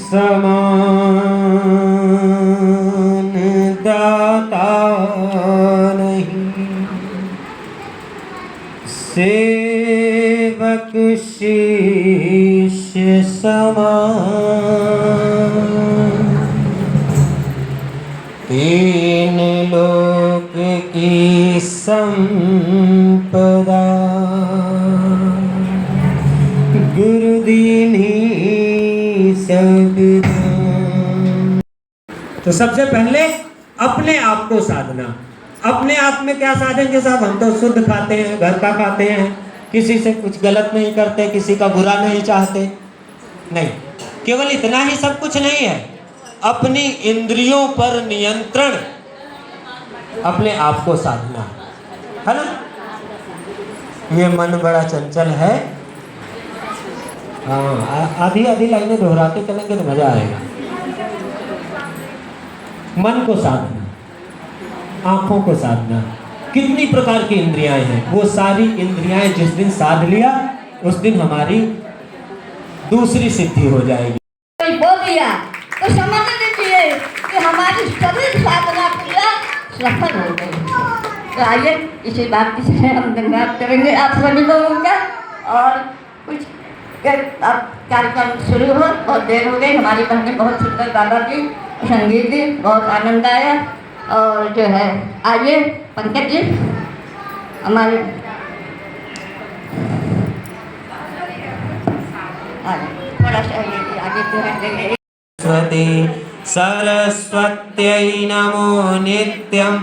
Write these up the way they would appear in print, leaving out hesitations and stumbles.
समान दाता नहीं, सेवक शिष्य समान। तीन लोक की संपदा गुरुदीनी सब। तो सबसे पहले अपने आप को साधना। अपने आप में क्या साधेंगे साहब? हम तो शुद्ध खाते हैं, घर का खाते हैं, किसी से कुछ गलत नहीं करते, किसी का बुरा नहीं चाहते। नहीं, केवल इतना ही सब कुछ नहीं है। अपनी इंद्रियों पर नियंत्रण, अपने आप को साधना है ना। ये मन बड़ा चंचल है। हाँ, आधी आधी लाइनें दोहराते चलेंगे तो मजा आएगा। मन को साधना, आंखों को साधना। कितनी प्रकार की इंद्रियां हैं, वो सारी इंद्रियां जिस दिन साध लिया उस दिन हमारी दूसरी सिद्धि हो जाएगी। बोल दिया तो समझ लीजिए कि हमारी सभी साधना क्रिया सफल हो गई। तो आइए इसी बात की हम धन्यवाद करेंगे आप सभी लोगों का। और कुछ अब कार्यक्रम शुरू हो, बहुत देर हो गई। हमारी बहनें बहुत सुंदर गाना दी, संगीत दी, बहुत आनंद आया। और जो है आइए पंकज जी हमारे थोड़ा सा आगे तो देंगे। सरस्वत्यै नमो नित्यं,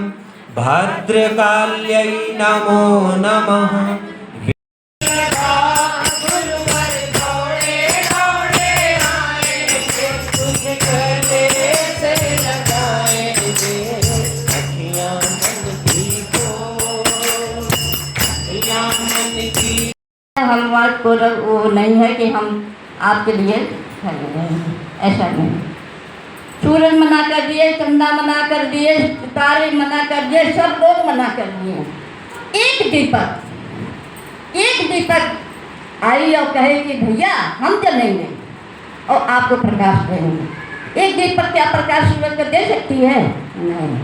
भद्रकाल्यै नमो नमः। हमारे को वो नहीं है कि हम आपके लिए ऐसा नहीं। सूरज मना कर दिए, चंदा मना कर दिए, तारे मना कर दिए, सब लोग मना कर दिए। एक दीपक आई और कहे कि भैया हम चलेंगे और आपको प्रकाश देंगे। एक दीपक क्या प्रकाश सूरज को दे सकती है? नहीं।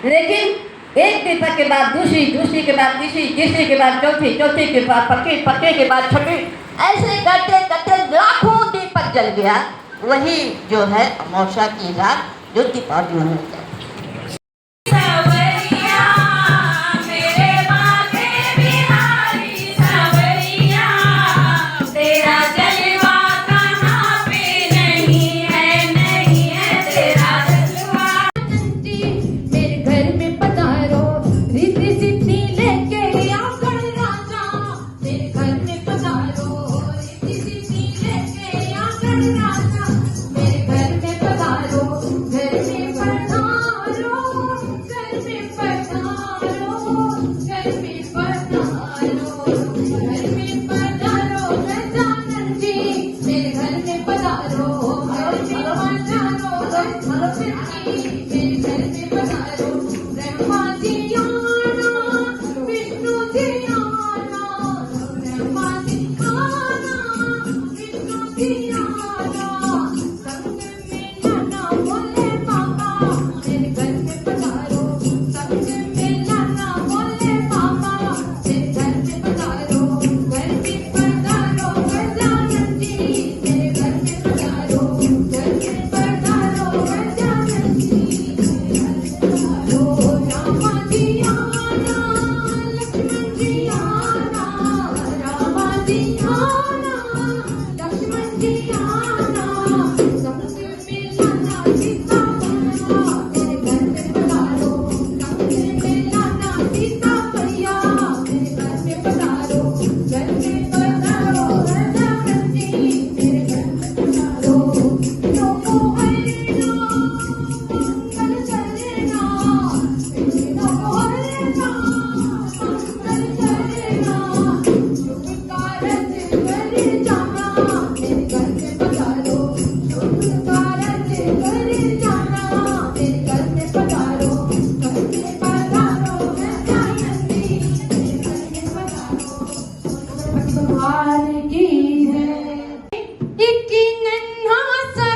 लेकिन एक दीपक के बाद दूसरी, दूसरी के बाद तीसरी, तीसरी के बाद चौथी, चौथी के बाद पक्की, पक्के के बाद छठी, ऐसे करते करते लाखों दीपक जल गया। वही जो है अमावस्या की रात जो दीपावली मनाई जाती है। की है, एक नन्हा सा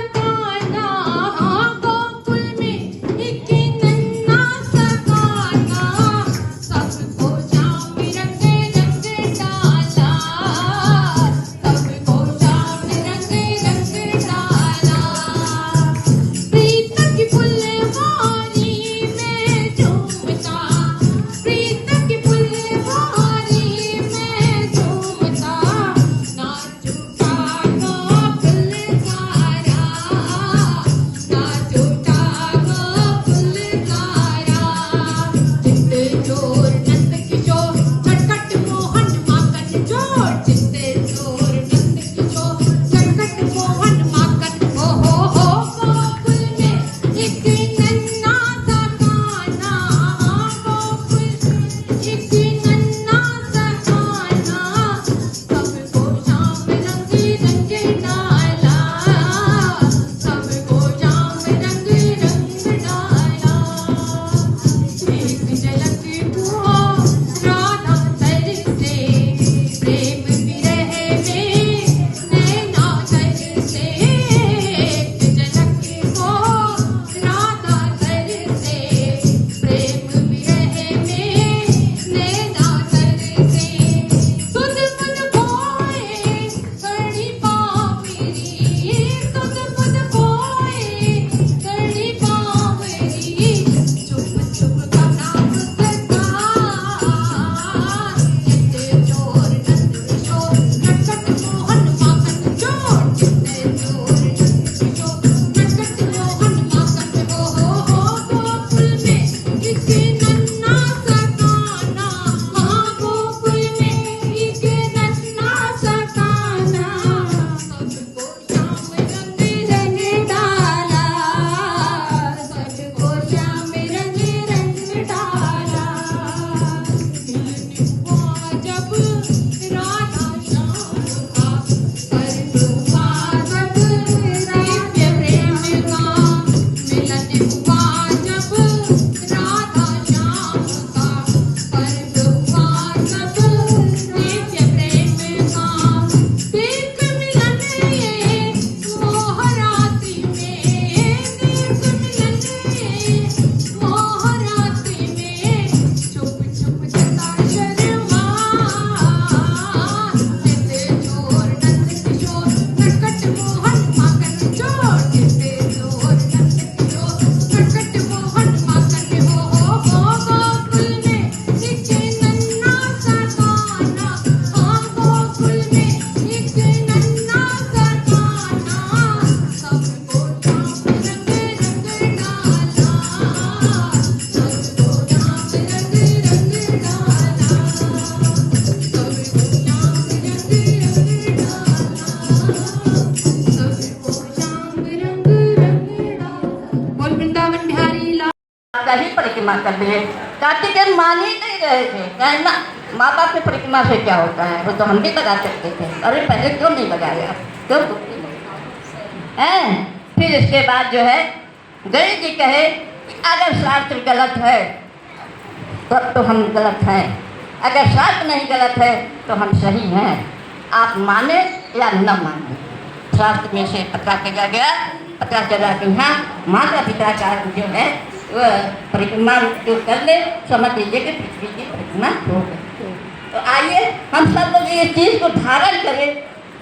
परिक्रमा कर लिए। कार्तिकेय मान ही नहीं रहे थे, कहे ना माँ बाप की परिक्रमा से क्या होता है, वो तो हम भी लगा सकते थे। अरे पहले क्यों नहीं लगाया, क्यों दुखी नहीं हैं? फिर इसके बाद जो है गणेश जी कहे कि अगर शास्त्र गलत है तब तो हम गलत हैं, अगर शास्त्र नहीं गलत है तो हम सही हैं, आप माने या न माने। शास्त्र में से पता चला गया, पता चला कि हाँ माता पिता का जो है वह परिक्रमा जो कर ले, समझ लीजिए कि पृथ्वी की परिक्रमा हो गई। तो आइए हम सब लोग इस चीज़ को धारण करें,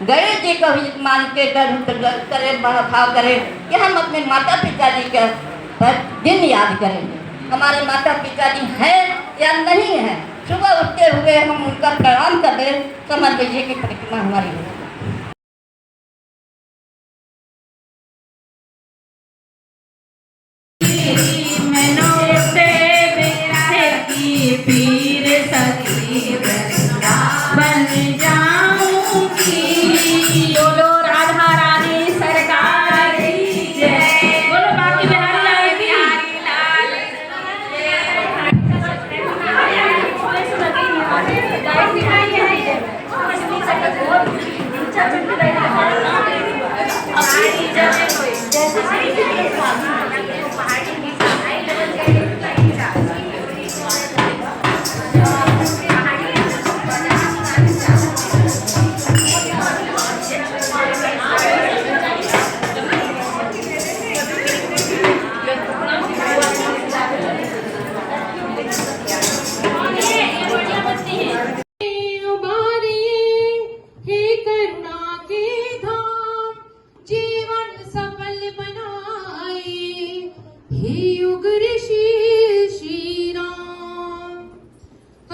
गणेश जी को भी मान के करें, भाव करें कि हम अपने माता पिता जी का पर दिन याद करेंगे। हमारे माता पिता जी हैं या नहीं हैं, सुबह उठते हुए हम उनका प्रणाम कर दें, समझ लीजिए कि परिक्रमा हमारी हो। पीर सखी बन जाऊंगी, बोलो राधा रानी सरकार की जय, बोलो बाकी बिहारी लाल की।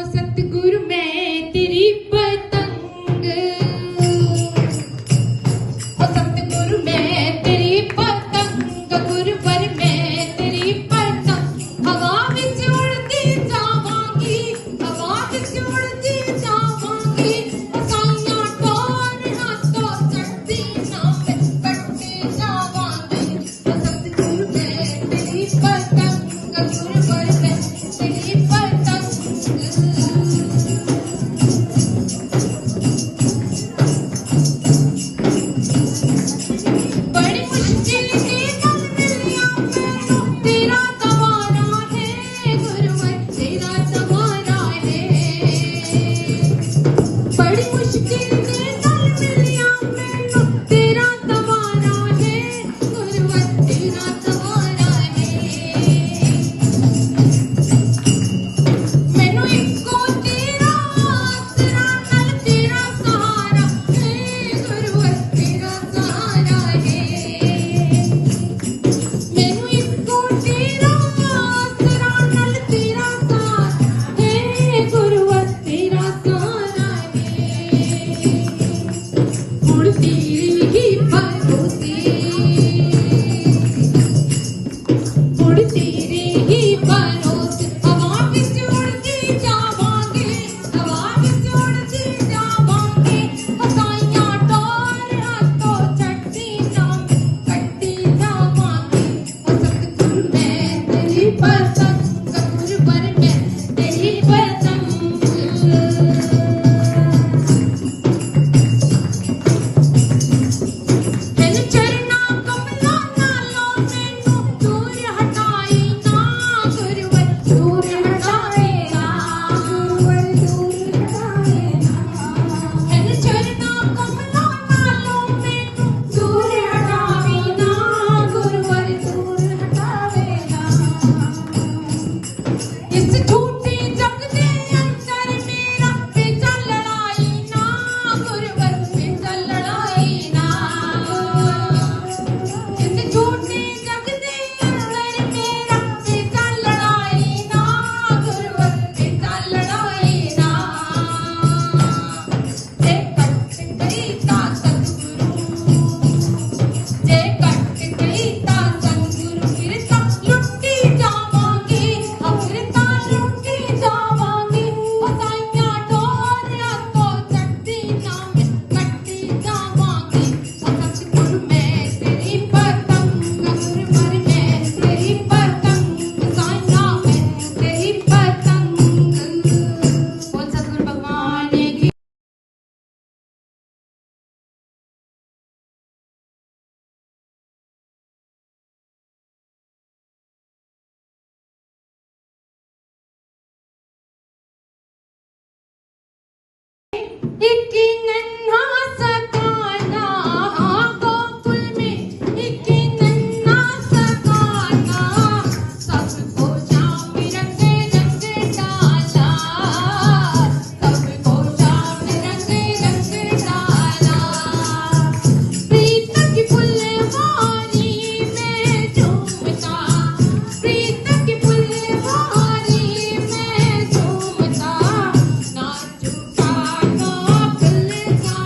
सतगुरु मैं तेरी पतंग, सतगुरु मैं तेरी पतंग, गुरुवर मैं तेरी पतंग, हवा विच उड़ती जावांगी, हवा विच उड़ती जावांगी, साइयां टोर हाथों चढ़ती ना मैं कटती जावांगी। सतगुरु मैं तेरी पतंग, गुरुवर मैं तेरी पतंग। एक नन्हा सा काना गोकुल में, एक नन्हा सा काना सबको श्याम रंग रंग डाला, सबको श्याम रंग रंग डाला। प्रीत की फुलवारी में झूमता, प्रीत की फुलवारी में झूमता, नाचू गाना फुल गाना,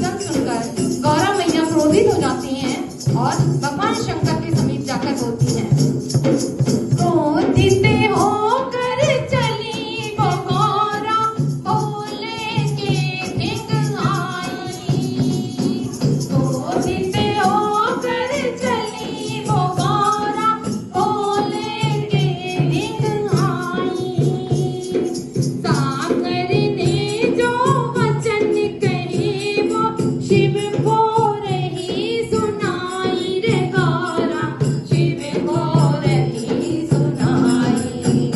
वचन सुनकर गौरा मैया क्रोधित हो जाती हैं और भगवान शंकर के समीप जाकर बोलती हैं, क्रोधित होकर चली वो गौरा बोले के धिंग आई। क्रोधित होकर चली वो गौरा बोले के धिंग आई। सागर ने जो वचन कहे वो शिव को रही सुनाई रे गौरा, शिव को रही सुनाई।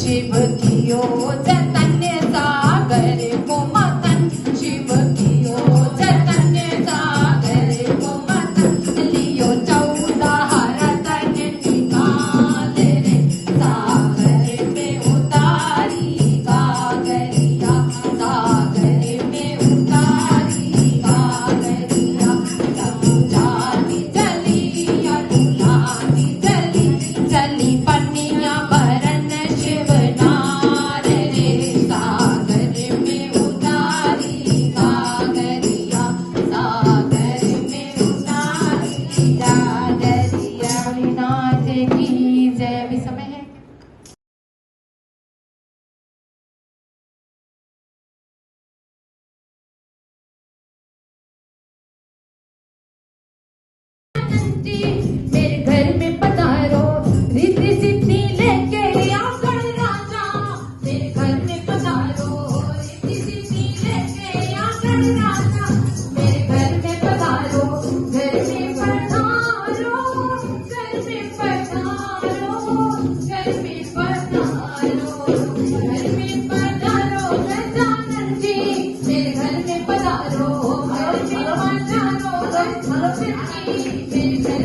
शिव कियो जतन सागर को मतन, शिव कियो जतन सागर को मतन। लियो 14 रतन निकाल रे सागर में उतारी गागरिया, सागर में उतारी गागरिया। समुझाती चली अनुलाती चली, चली पन्निया भरन शिवनार रे सागर में उतारी गागरिया, सागर में उतारी गागरिया। हरिनाथ की जय। अभी समय है। मेरे घर में पधारो रिद्धि सिद्धि लेके आकर राजा, मेरे घर में पधारो रिद्धि सिद्धि लेके आकर राजा। मेरे घर में पधारो, घर में पधारो, घर में पधारो, घर में पधारो, घर में पधारो गजानन जी। मेरे घर में पधारो, घर में पधारो गजानन जी। मेरे घर